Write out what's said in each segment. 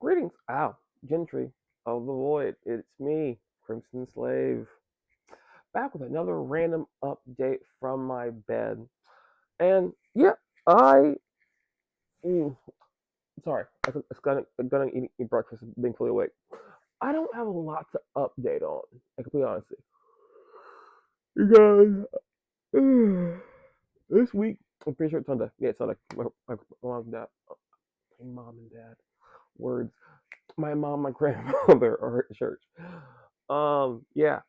Greetings, gentry of the void. It's me, CrimsonSlave, back with another random update from my bed. And yeah, I, mm, sorry, it's gonna eat breakfast, being fully awake. I don't have a lot to update on. I can be honest, you guys. This week, I'm pretty sure it's Sunday. Yeah, it's Sunday. My mom and dad, my mom and dad, words. My mom, my grandmother are at church. Yeah,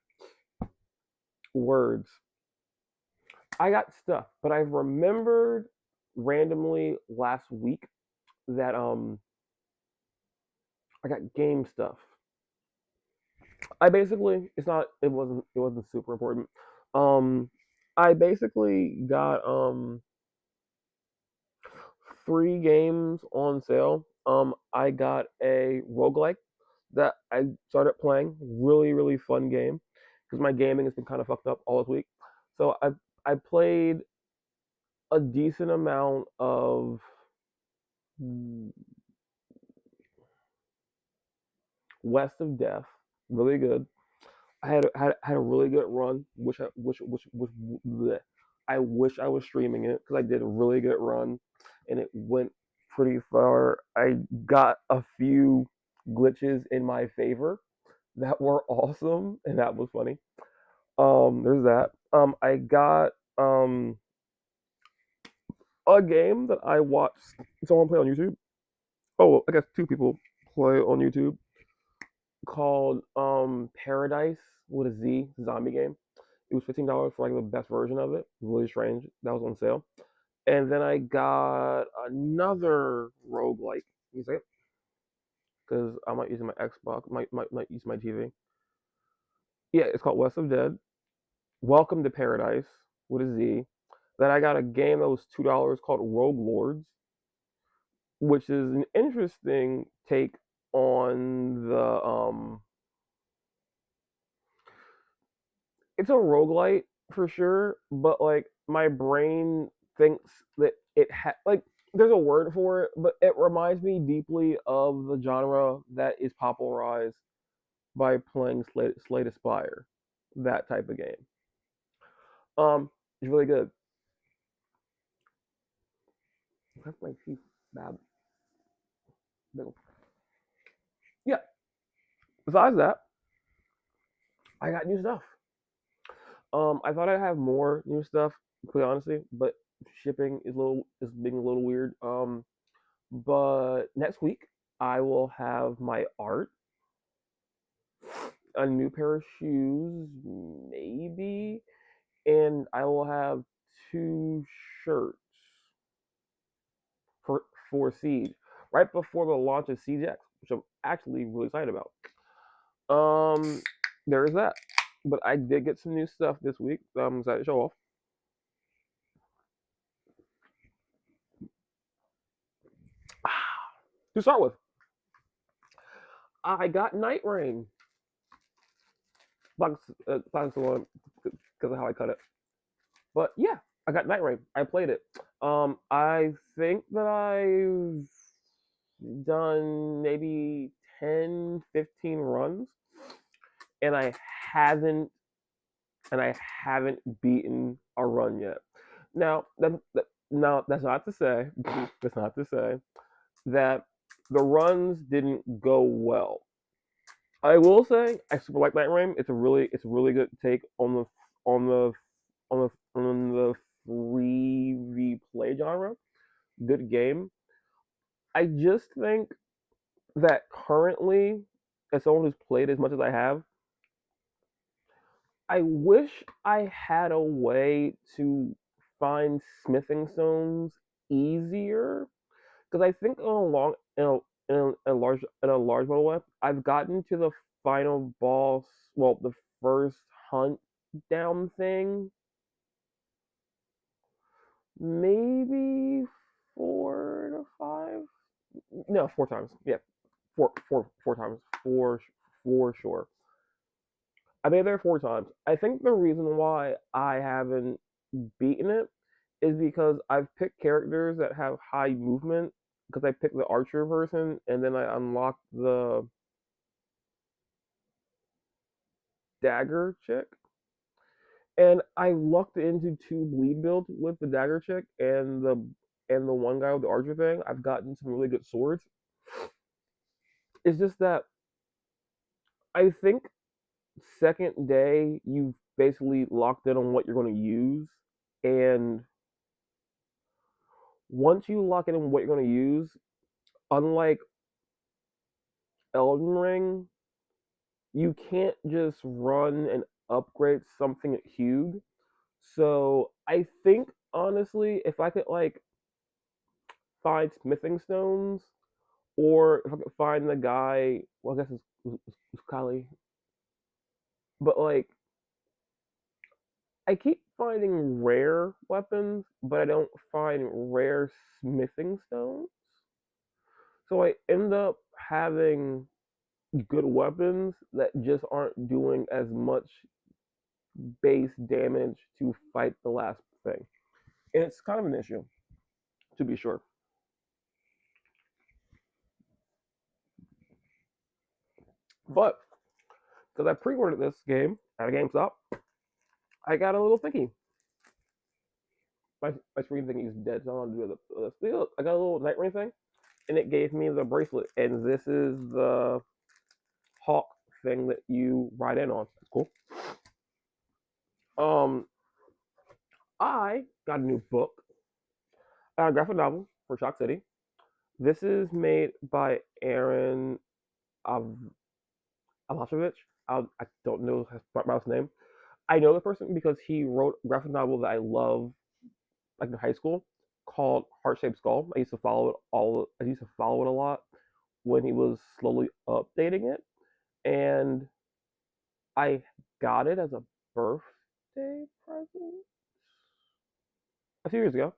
words. I got stuff, but I remembered randomly last week that I got game stuff. I basically it wasn't super important. Um I basically got three games on sale. I got a roguelike that I started playing. Really, really fun game because my gaming has been kind of fucked up all this week. So I played a decent amount of West of Death, really good. I had a really good run, which bleh. I wish I was streaming it because I did a really good run, and it went pretty far. I got a few glitches in my favor that were awesome, and that was funny. There's that. I got a game that I watched someone play on YouTube. Oh, I guess two people play on YouTube called Paradise with a Z zombie game. It was $15 for like the best version of it. Really strange. That was on sale. And then I got another roguelike. You say it? Because I'm not using my Xbox. Might use my TV. Yeah, it's called West of Dead. Welcome to Paradise with a Z. Then I got a game that was $2 called Rogue Lords, which is an interesting take on the it's a roguelite for sure, but like my brain thinks that like there's a word for it, but it reminds me deeply of the genre that is popularized by playing Slay Spire, that type of game. It's really good. That's my teeth, bad. Yeah. Besides that, I got new stuff. I thought I'd have more new stuff, quite honestly, but shipping is being a little weird. But next week I will have my art, a new pair of shoes, maybe, and I will have two shirts for Siege right before the launch of Siege X, which I'm actually really excited about. Um, there is that. But I did get some new stuff this week. So I'm excited to show off. To start with, I got Night Rain. Thanks because of how I cut it. But yeah, I got Night Rain. I played it. I think that I've done maybe 10, 15 runs, and haven't I haven't beaten a run yet. Now, no, that's not to say that's not to say that the runs didn't go well. I will say I super like Night Rain. It's a really good take on the on the free replay genre. Good game. I just think that currently, as someone who's played as much as I have, I wish I had a way to find smithing stones easier because I think in a large model way, I've gotten to the final boss. Well, the first hunt down thing, maybe 4 to 5. No, 4 times. Yeah, four times for sure. I made it there 4 times. I think the reason why I haven't beaten it is because I've picked characters that have high movement because I picked the archer person, and then I unlocked the dagger chick, and I lucked into two bleed builds with the dagger chick and the one guy with the archer thing. I've gotten some really good swords. It's just that I think second day you've basically locked in on what you're going to use, and once you lock in on what you're going to use, unlike Elden Ring, you can't just run and upgrade something at Hugh. So I think honestly, if I could like find smithing stones, or if I could find the guy, well, I guess it's Kali, but like I keep finding rare weapons, but I don't find rare smithing stones. So I end up having good weapons that just aren't doing as much base damage to fight the last thing. And it's kind of an issue, to be sure. But because I pre ordered this game at a GameStop, I got a little thingy. My screen thingy is dead, so I don't do the. I got a little night ring thing, and it gave me the bracelet. And this is the hawk thing that you ride in on. That's cool. Um, I got a new book, a graphic novel for Shock City. This is made by Aaron Av- Alashovich. I don't know his pronounce name. I know the person because he wrote a graphic novel that I love, like in high school, called Heart Shaped Skull. I used to follow it all. I used to follow it a lot when he was slowly updating it, and I got it as a birthday present a few years ago.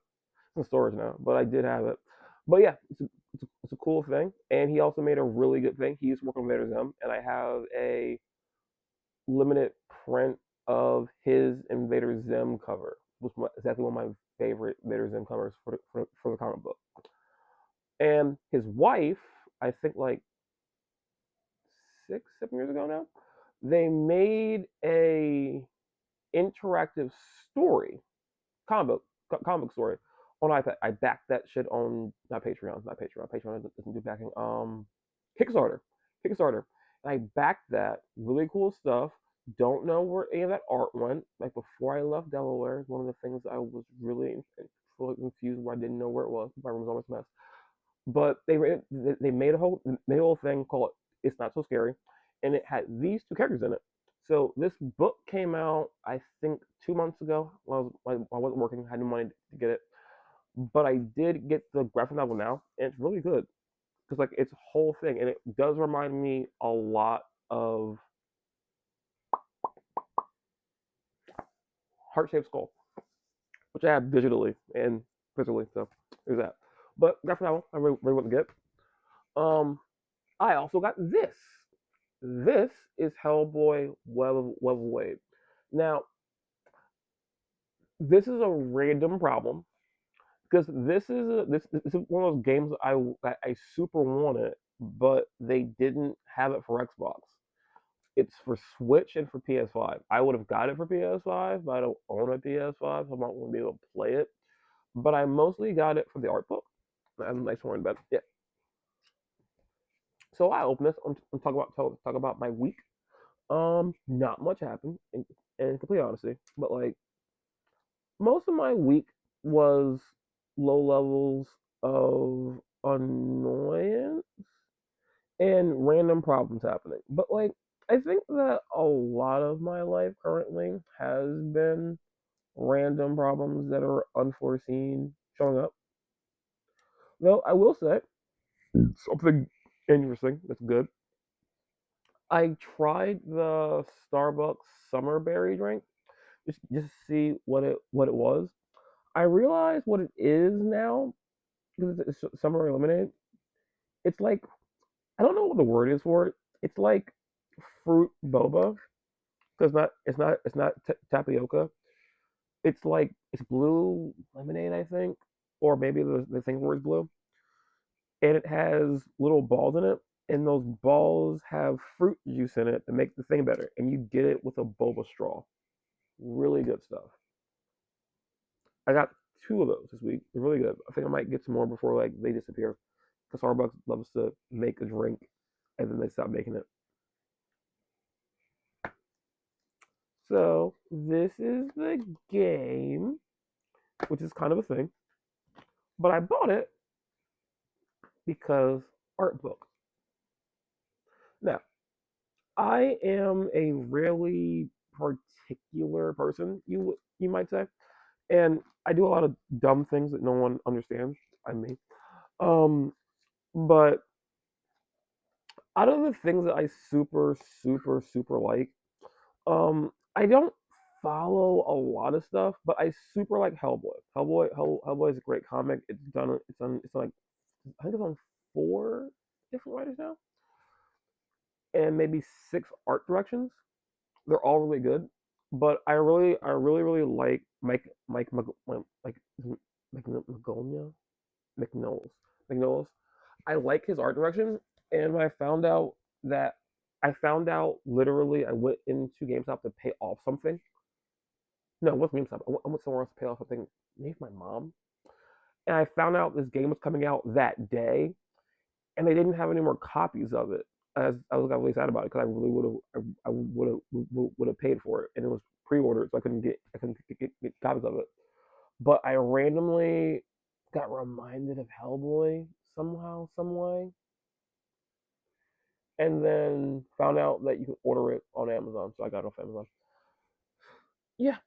It's in storage now, but I did have it. But yeah, it's a cool thing. And he also made a really good thing. He used to work on Invader Zim, and I have a limited print of his Invader Zim cover, which was exactly one of my favorite Invader Zim covers for the comic book. And his wife, I think like 6, 7 years ago now, they made a interactive story, comic book, comic book story on iPad. I backed that shit on not Patreon, not Patreon. Patreon doesn't do backing. Kickstarter, Kickstarter, and I backed that. Really cool stuff. Don't know where any of that art went. Like before I left Delaware, one of the things I was really confused where I didn't know where it was. My room was always a mess. But they made a whole thing called "It's Not So Scary," and it had these two characters in it. So this book came out, I think, 2 months ago. I wasn't working, I had no money to get it, but I did get the graphic novel now, and it's really good because like it's a whole thing, and it does remind me a lot of Heart Shaped Skull, which I have digitally and physically. So there's that. But graphic novel, I really want to get. Um, I also got this. This is Hellboy Web of Wade. Now, this is a random problem because this is one of those games I super wanted, but they didn't have it for Xbox. It's for Switch and for PS5. I would have got it for PS5, but I don't own a PS5, so I'm not going to be able to play it. But I mostly got it for the art book. I have a nice one, but yeah. So I open this. I'm talk about my week. Not much happened, in complete honesty. But like most of my week was low levels of annoyance and random problems happening. But like I think that a lot of my life currently has been random problems that are unforeseen showing up. Though I will say something interesting that's good. I tried the Starbucks summer berry drink just to see what it was. I realize what it is now because it's summer lemonade. It's like I don't know what the word is for it. It's like fruit boba because it's not tapioca. It's like it's blue lemonade, I think, or maybe the thing where it's blue. and it has little balls in it, and those balls have fruit juice in it to make the thing better. And you get it with a boba straw. Really good stuff. I got two of those this week. They're really good. I think I might get some more before like they disappear. Because Starbucks loves to make a drink and then they stop making it. So this is the game, which is kind of a thing, but I bought it because art book. Now, I am a really particular person, you might say, and I do a lot of dumb things that no one understands. I mean, um, but out of the things that I super like, I don't follow a lot of stuff, but I super like Hellboy. Hellboy is a great comic. It's on like I think it's on four different writers now, and maybe six art directions. They're all really good, but really like like Magnolia, McNulls, McNulls. I like his art direction, and when I found out literally, I went into GameStop to pay off something. No, it wasn't GameStop. I went somewhere else to pay off something. Maybe my mom. And I found out this game was coming out that day, and they didn't have any more copies of it. Got really sad about it because I really would have paid for it, and it was pre-ordered, so I couldn't get copies of it. But I randomly got reminded of Hellboy somehow, some way, and then found out that you can order it on Amazon. So I got it off Amazon. Yeah,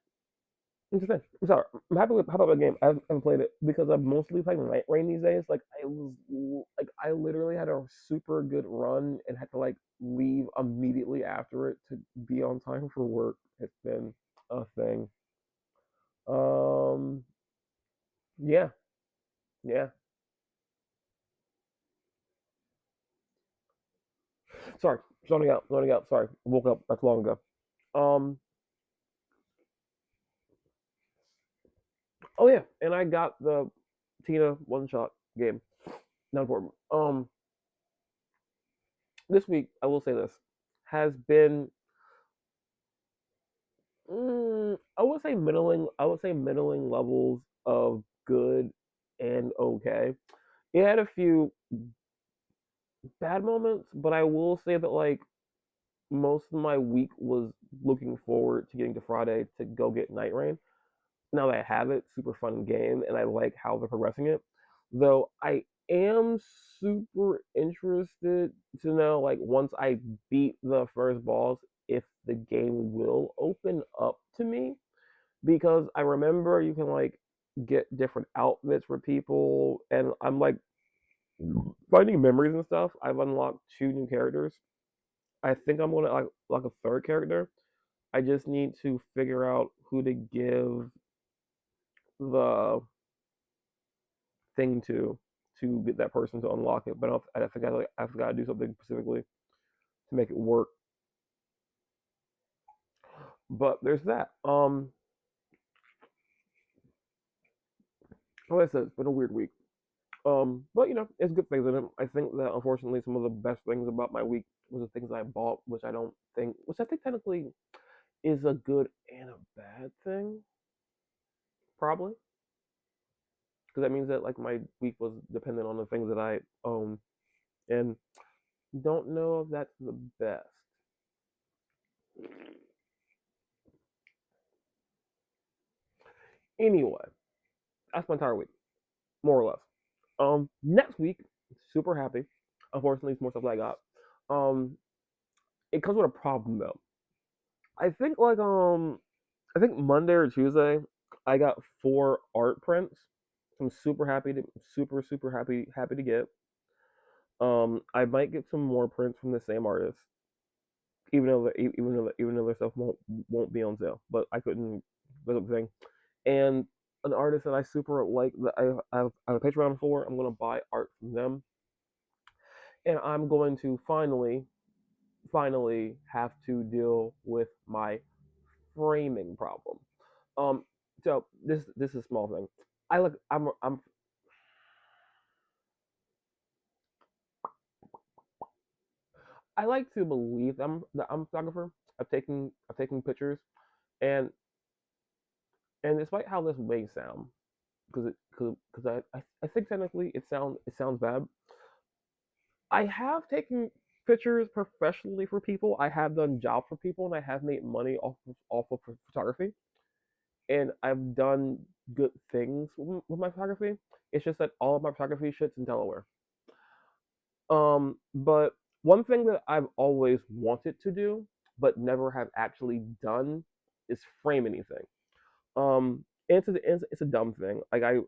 interesting. I'm sorry. I'm happy with how about the game. I haven't played it because I'm mostly playing Night Rain these days. I literally had a super good run and had to like leave immediately after it to be on time for work. It's been a thing. Um, yeah, yeah. Sorry, zoning out. Sorry, woke up that's long ago. Um, oh yeah, and I got the Tina one shot game. Not important. This week I will say this has been I would say middling levels of good and okay. It had a few bad moments, but I will say that like most of my week was looking forward to getting to Friday to go get Night Rain. Now that I have it, super fun game, and I like how they're progressing it. Though I am super interested to know, like, once I beat the first boss, if the game will open up to me. Because I remember you can, like, get different outfits for people, and I'm, like, finding memories and stuff. I've unlocked two new characters. I think I'm going to, like a third character. I just need to figure out who to give the thing to get that person to unlock it. But I think I've got to do something specifically to make it work. But there's that. Like I said, it's been a weird week. But it's good things in it. I think that unfortunately some of the best things about my week was the things I bought, which I think technically is a good and a bad thing, probably, because that means that like my week was dependent on the things that I own, and don't know if that's the best. Anyway, that's my entire week, more or less. Next week, super happy. Unfortunately, it's more stuff that I got. Um, it comes with a problem though. I think I think Monday or Tuesday, I got four art prints. I'm super happy to get. I might get some more prints from the same artist, even though their stuff won't be on sale. But I couldn't look up the thing. And an artist that I super like that I have a Patreon for. I'm gonna buy art from them, and I'm going to finally have to deal with my framing problem. Um, so this is a small thing. I'm I like to believe that I'm a photographer. I've taken pictures, and despite how this may sound, because I think technically it sounds bad. I have taken pictures professionally for people. I have done jobs for people, and I have made money off of photography. And I've done good things with my photography. It's just that all of my photography shit's in Delaware. But one thing that I've always wanted to do, but never have actually done, is frame anything. It's a dumb thing. I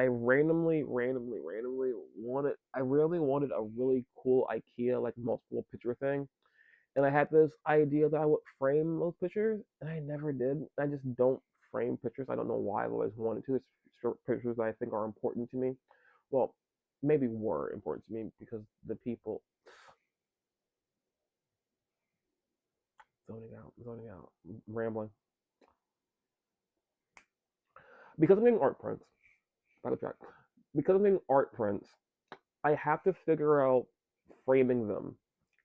randomly wanted. I really wanted a really cool IKEA like multiple picture thing, and I had this idea that I would frame those pictures, and I never did. I just don't frame pictures. I don't know why I've always wanted to. It's short pictures that I think are important to me. Well, maybe were important to me because the people zoning out, rambling. Because I'm getting art prints. Back to track. Because I'm getting art prints, I have to figure out framing them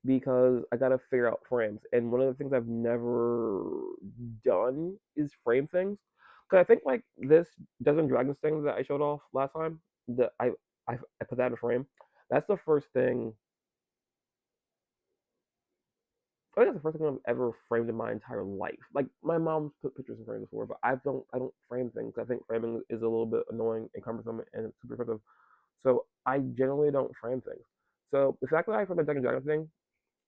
because I gotta figure out frames. And one of the things I've never done is frame things. Cause I think like this Dungeons and Dragons thing that I showed off last time, that I put that in a frame. That's the first thing. I think that's the first thing I've ever framed in my entire life. Like my mom's put pictures in frames before, but I don't frame things. I think framing is a little bit annoying and cumbersome and it's super expensive. So I generally don't frame things. So the fact that I framed the Dungeons and Dragons thing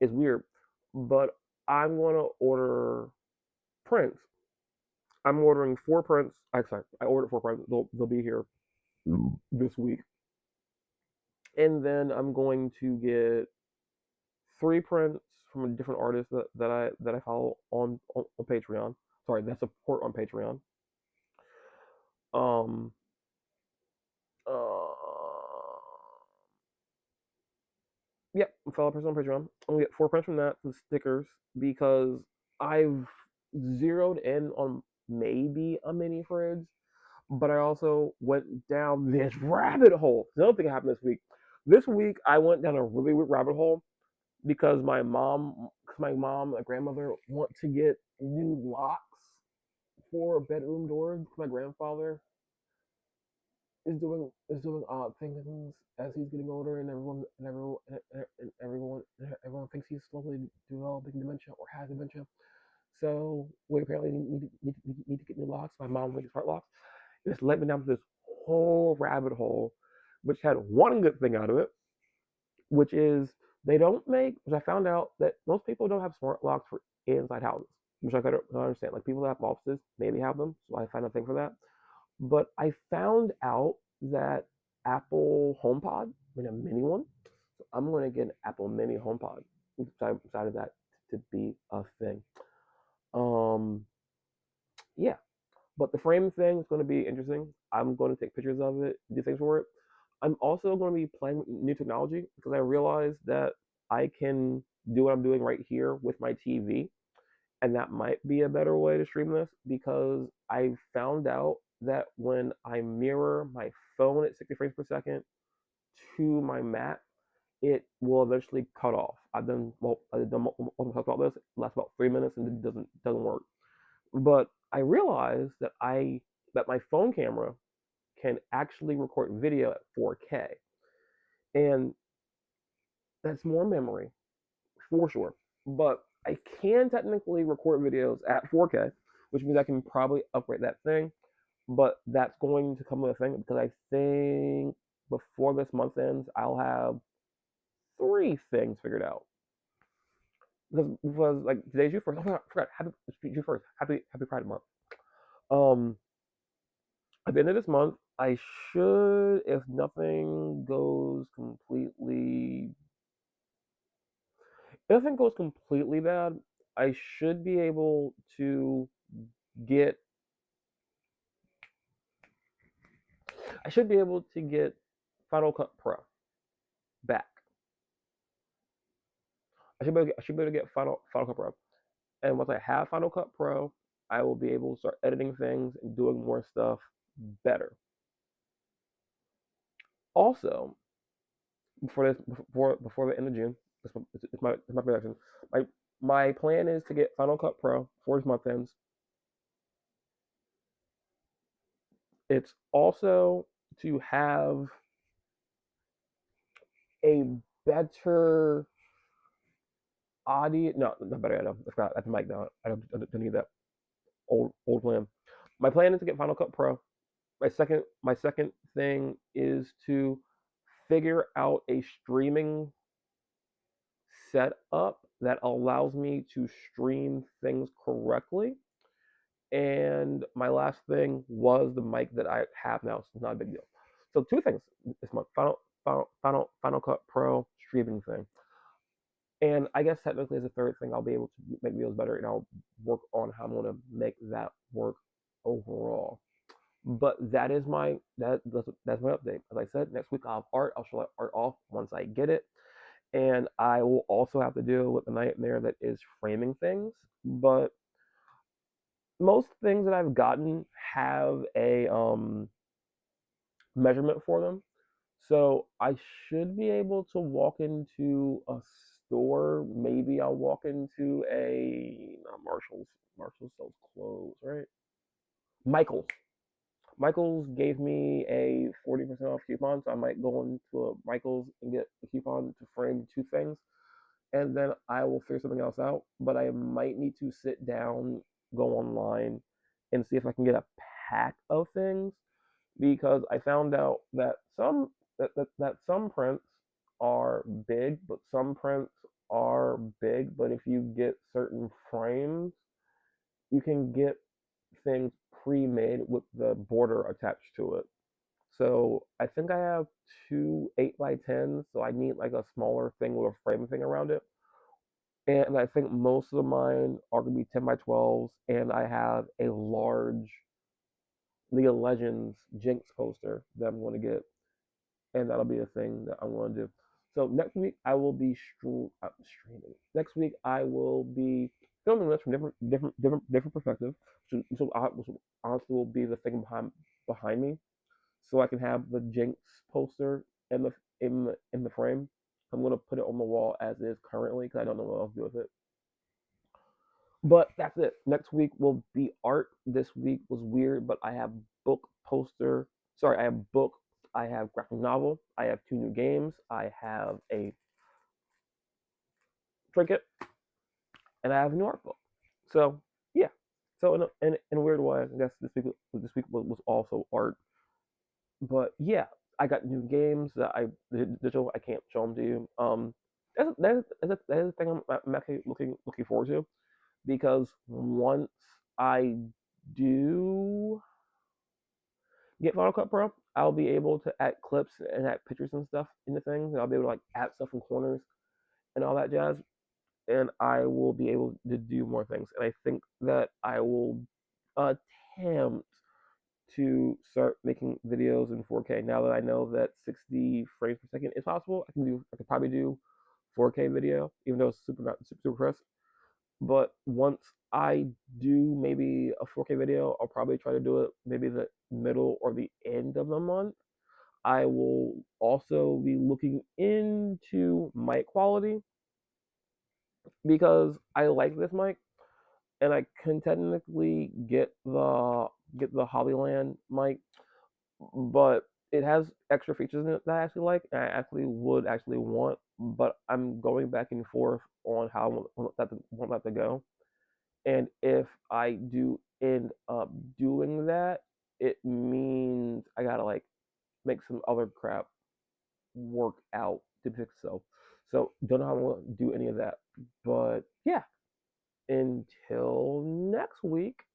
is weird, but I'm gonna order prints. I'm ordering 4 prints. I ordered 4 prints. They'll be here this week, and then I'm going to get 3 prints from a different artist that I follow on Patreon. Sorry, that support on Patreon. Um. Uh. Yep, fellow person on Patreon. I'm gonna get 4 prints from that, some stickers, because I've zeroed in on maybe a mini fridge, but I also went down this rabbit hole. Another thing happened this week. This week I went down a really weird rabbit hole because my grandmother want to get new locks for bedroom doors. My grandfather is doing odd things as he's getting older, and everyone thinks he's slowly developing dementia or has dementia. So we apparently need to get new locks. My mom went to smart locks. This led me down to this whole rabbit hole, which had one good thing out of it, which is they don't make. Which I found out that most people don't have smart locks for inside houses, which I could understand. Like people that have offices maybe have them, so I found a thing for that. But I found out that Apple HomePod, I mean a mini one. So I'm gonna get an Apple Mini HomePod. I decided that to be a thing. Um, yeah, but the frame thing is going to be interesting. I'm going to take pictures of it, do things for it. I'm also going to be playing with new technology because I realized that I can do what I'm doing right here with my TV, and that might be a better way to stream this because I found out that when I mirror my phone at 60 frames per second to my Mac, it will eventually cut off. I've done multiple talk about this. It lasts about 3 minutes and it doesn't work. But I realized that my phone camera can actually record video at 4K, and that's more memory for sure. But I can technically record videos at 4K, which means I can probably upgrade that thing. But that's going to come with a thing because I think before this month ends, I'll have 3 things figured out. Because like today's you first. Oh I forgot. Happy you first. Happy Pride Month. Um, at the end of this month, I should, if nothing goes completely, if nothing goes completely bad, I should be able to get, I should be able to get Final Cut Pro back. I should be able to get Final Cut Pro, and once I have Final Cut Pro, I will be able to start editing things and doing more stuff better. Also, before the end of June. It's my prediction. My my plan is to get Final Cut Pro for his month ends. It's also to have a better audio. No, not better. I forgot. That's the mic now. I don't need that old plan. My plan is to get Final Cut Pro. My second thing is to figure out a streaming setup that allows me to stream things correctly. And my last thing was the mic that I have now, so it's not a big deal. So two things this month: Final Cut Pro streaming thing, and I guess technically as a third thing, I'll be able to make videos better, and I'll work on how I'm going to make that work overall. But that is that's my update. As I said, next week I'll have art. I'll show that art off once I get it, and I will also have to deal with the nightmare that is framing things. But most things that I've gotten have a measurement for them. So I should be able to walk into a store. Maybe I'll walk into a not Marshalls. Marshalls sells clothes, right? Michaels. Michaels gave me a 40% off coupon, so I might go into a Michaels and get a coupon to frame two things, and then I will figure something else out. But I might need to sit down, go online, and see if I can get a pack of things because I found out that some prints are big, but some prints are big. But if you get certain frames, you can get things pre-made with the border attached to it. So I think I have two 8x10s, so I need like a smaller thing with a frame thing around it. And I think most of mine are gonna be 10x12s, and I have a large League of Legends Jinx poster that I'm going to get, and that'll be a thing that I'm going to do. So next week I will be streaming. Next week I will be filming this from different perspectives. So honestly will be the thing behind me, so I can have the Jinx poster in the frame. I'm gonna put it on the wall as is currently because I don't know what else to do with it. But that's it. Next week will be art. This week was weird, but I have book poster. Sorry, I have book. I have graphic novel. I have two new games. I have a trinket, and I have a new art book. So yeah. So in a weird way, I guess this week was also art. But yeah, I got new games that I digital. I can't show them to you. That's the thing I'm actually looking forward to because once I do get Final Cut Pro, I'll be able to add clips and add pictures and stuff into things. And I'll be able to like add stuff in corners and all that jazz. And I will be able to do more things. And I think that I will attempt to start making videos in 4K. Now that I know that 60 frames per second is possible, I could probably do 4K video, even though it's super crisp. But once I do maybe a 4K video, I'll probably try to do it maybe the middle or the end of the month. I will also be looking into mic quality because I like this mic and I can technically get the Hollyland mic, but it has extra features in it that I actually like and I actually would actually want, but I'm going back and forth on how I want that to go. And if I do end up doing that, it means I gotta like make some other crap work out to fix so. So don't know how I'm gonna do any of that. But yeah, until next week.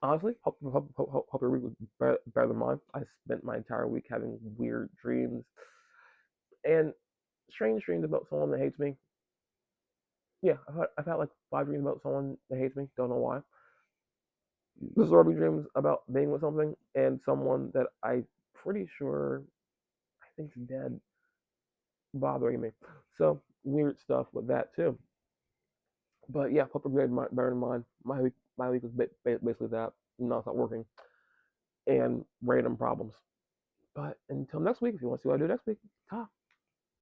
Honestly, hope your week was better than mine. I spent my entire week having weird dreams and strange dreams about someone that hates me. Yeah, I've had like 5 dreams about someone that hates me. Don't know why. Disturbing dreams about being with something and someone that I'm pretty sure I think's dead bothering me. So weird stuff with that too. But yeah, hope you're better in mind. My week was basically that. No, it's not working and random problems. But until next week, if you want to see what I do next week, ta.